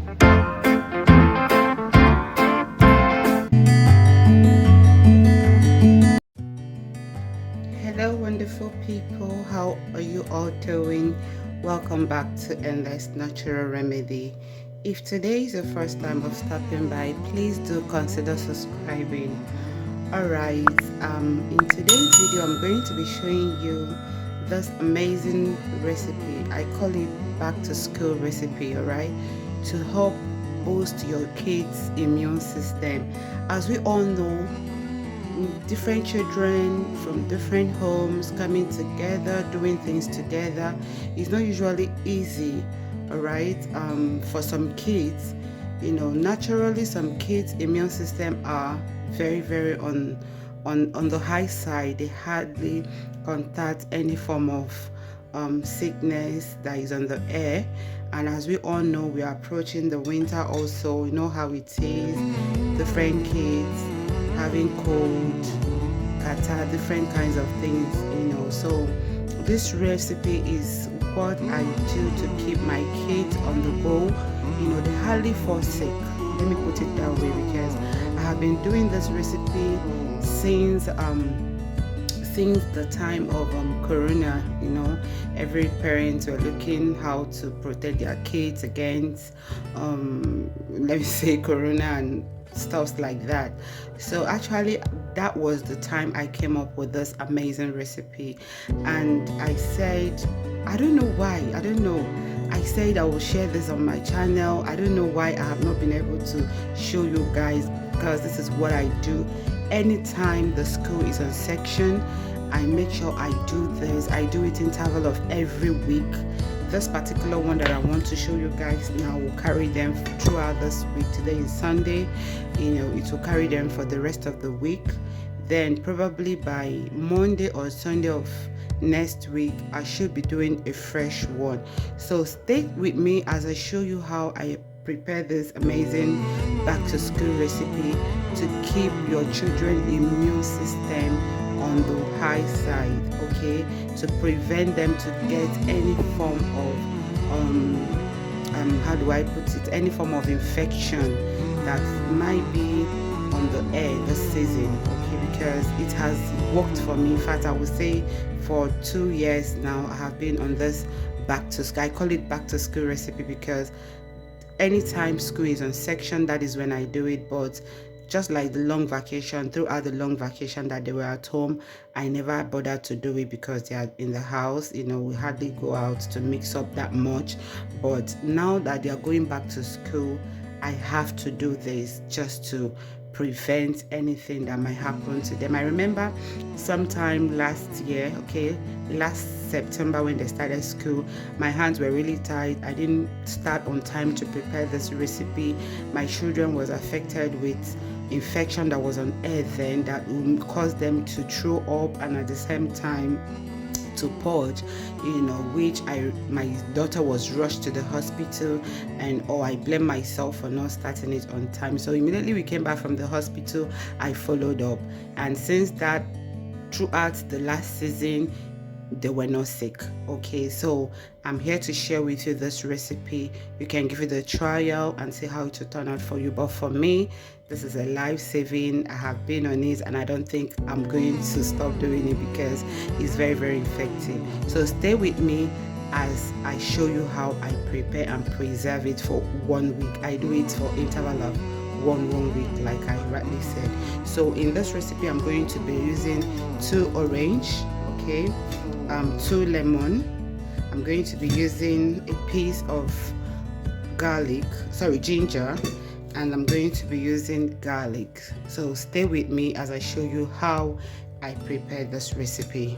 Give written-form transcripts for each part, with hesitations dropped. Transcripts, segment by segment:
Hello, wonderful people. How are you all doing? Welcome back to Endless Natural Remedy. If today is your first time of stopping by, please do consider subscribing. Alright, in today's video, I'm going to be showing you this amazing recipe. I call it back to school recipe, alright, to help boost your kids' immune system. As we all know, different children from different homes coming together, doing things together is not usually easy, all right. For some kids, naturally some kids immune system are very on the high side. They hardly contact any form of sickness that is on the air. And as we all know, we are approaching the winter also. You know how it is, different kids having cold, catarrh, different kinds of things, So this recipe is what I do to keep my kids on the go. They hardly fall sick. Let me put it that way, because I have been doing this recipe since the time of corona. Every parents were looking how to protect their kids against let me say corona and stuff like that. So actually that was the time I came up with this amazing recipe, and I said, I don't know why, I said I will share this on my channel. I don't know why I have not been able to show you guys, because this is what I do. Anytime the school is on section, I make sure I do this. I do it interval of every week. This particular one that I want to show you guys now will carry them throughout this week. Today is Sunday. It will carry them for the rest of the week. Then probably by Monday or Sunday of next week, I should be doing a fresh one. So stay with me as I show you how I prepare this amazing back to school recipe to keep your children's immune system on the high side, okay, to prevent them to get any form of how do I put it, any form of infection that might be on the air this season, okay, because it has worked for me. In fact, I would say for 2 years now I have been on this back to school. I call it back to school recipe because anytime school is on section, that is when I do it. But just like the long vacation, throughout the long vacation that they were at home, I never bothered to do it because they are in the house. We hardly go out to mix up that much. But now that they are going back to school, I have to do this just to prevent anything that might happen to them. I remember sometime last year, last September, when they started school, my hands were really tight. I didn't start on time to prepare this recipe. My children was affected with infection that was on air then, that would cause them to throw up and at the same time to purge, which my daughter was rushed to the hospital, and I blame myself for not starting it on time. So immediately we came back from the hospital, I followed up, and since that, throughout the last season, they were not sick. Okay, so I'm here to share with you this recipe. You can give it a trial and see how it will turn out for you. But for me, this is a life-saving. I have been on it and I don't think I'm going to stop doing it because it's very effective. So stay with me as I show you how I prepare and preserve it for 1 week. I do it for interval of one week, like I rightly said. So in this recipe, I'm going to be using 2 orange, okay, 2 lemon. I'm going to be using a piece of ginger, and I'm going to be using garlic. So stay with me as I show you how I prepare this recipe.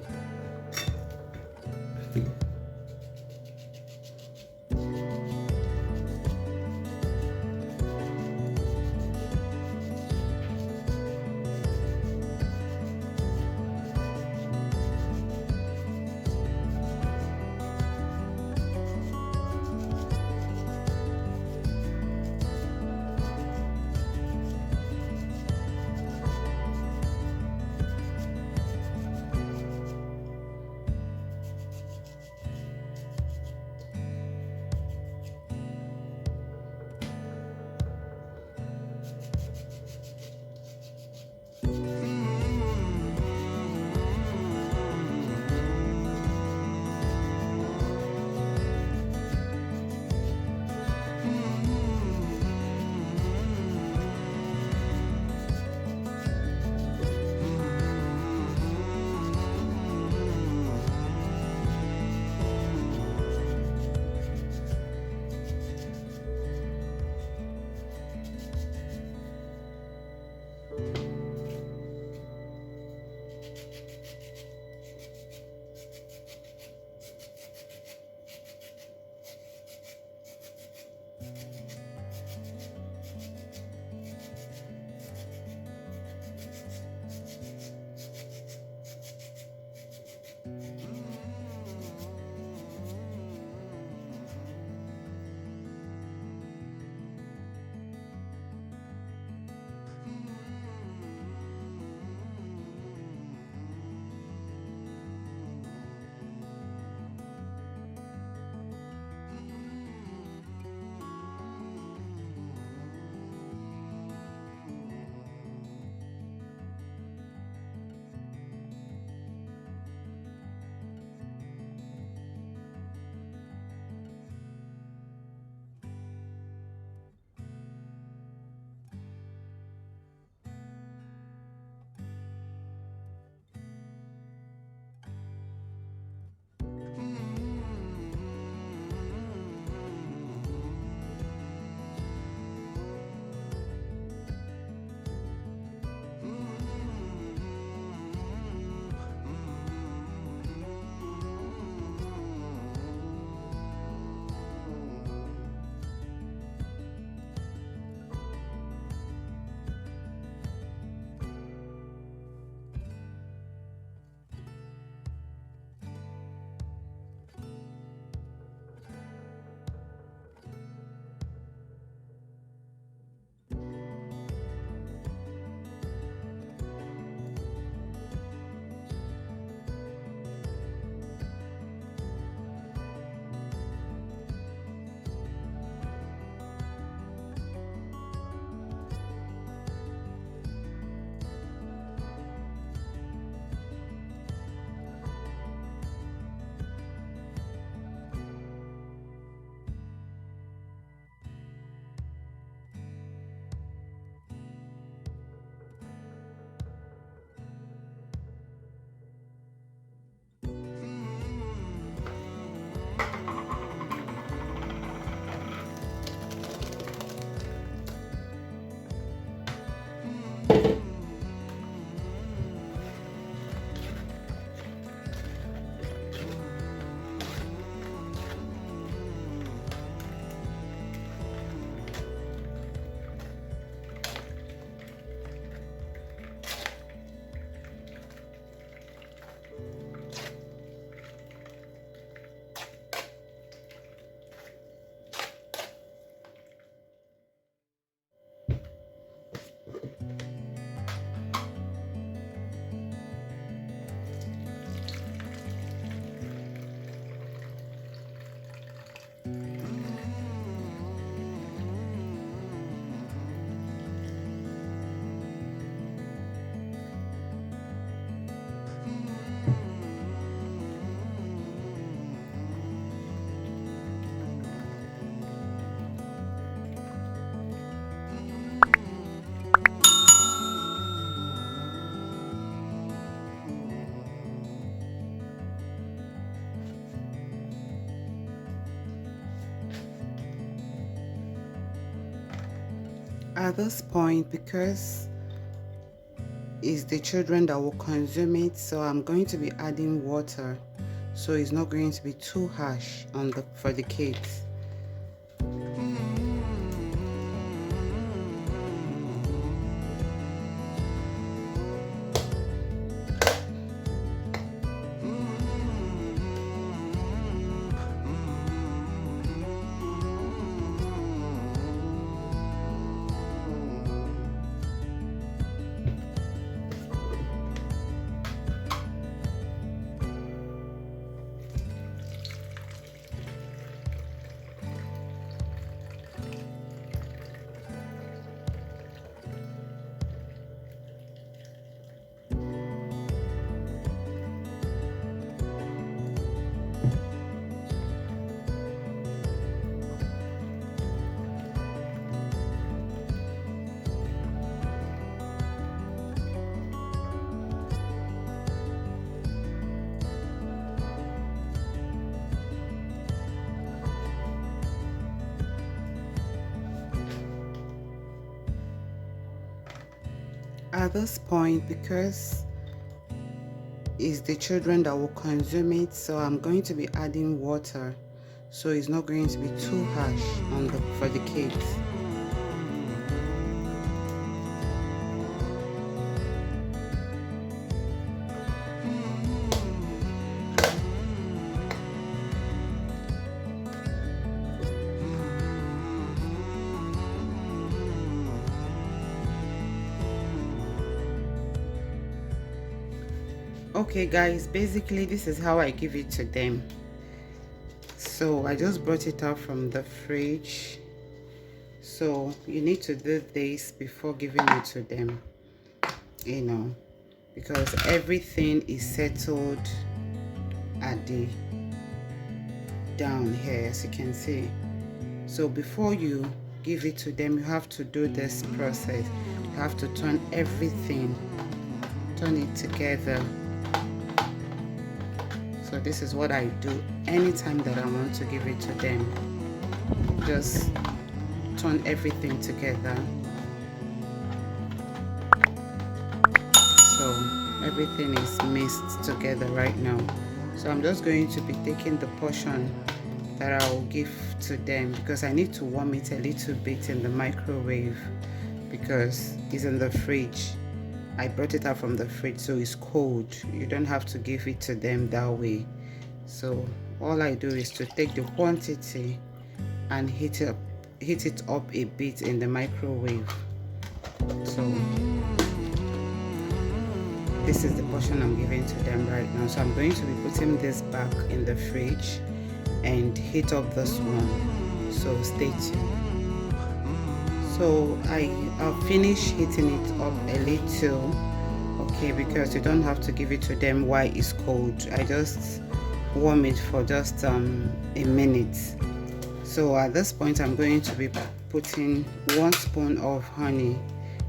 At this point, because it's the children that will consume it, so I'm going to be adding water, so it's not going to be too harsh for the kids. At this point, because it's the children that will consume it, so I'm going to be adding water, so it's not going to be too harsh for the kids. Okay guys, basically this is how I give it to them. So I just brought it out from the fridge, so you need to do this before giving it to them, you know, because everything is settled at the down here, as you can see. So before you give it to them, you have to do this process. You have to turn everything, turn it together. So this is what I do anytime that I want to give it to them. Just turn everything together. So everything is mixed together right now. So I'm just going to be taking the portion that I will give to them, because I need to warm it a little bit in the microwave because it's in the fridge. I brought it out from the fridge, so it's cold. You don't have to give it to them that way. So all I do is to take the quantity and heat it up a bit in the microwave. So this is the portion I'm giving to them right now. So I'm going to be putting this back in the fridge and heat up this one. So stay tuned. So I'll finish heating it up a little, okay, because you don't have to give it to them while it's cold. I just warm it for just a minute. So at this point I'm going to be putting 1 spoon of honey.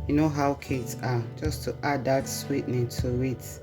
You know how kids are, just to add that sweetening to it.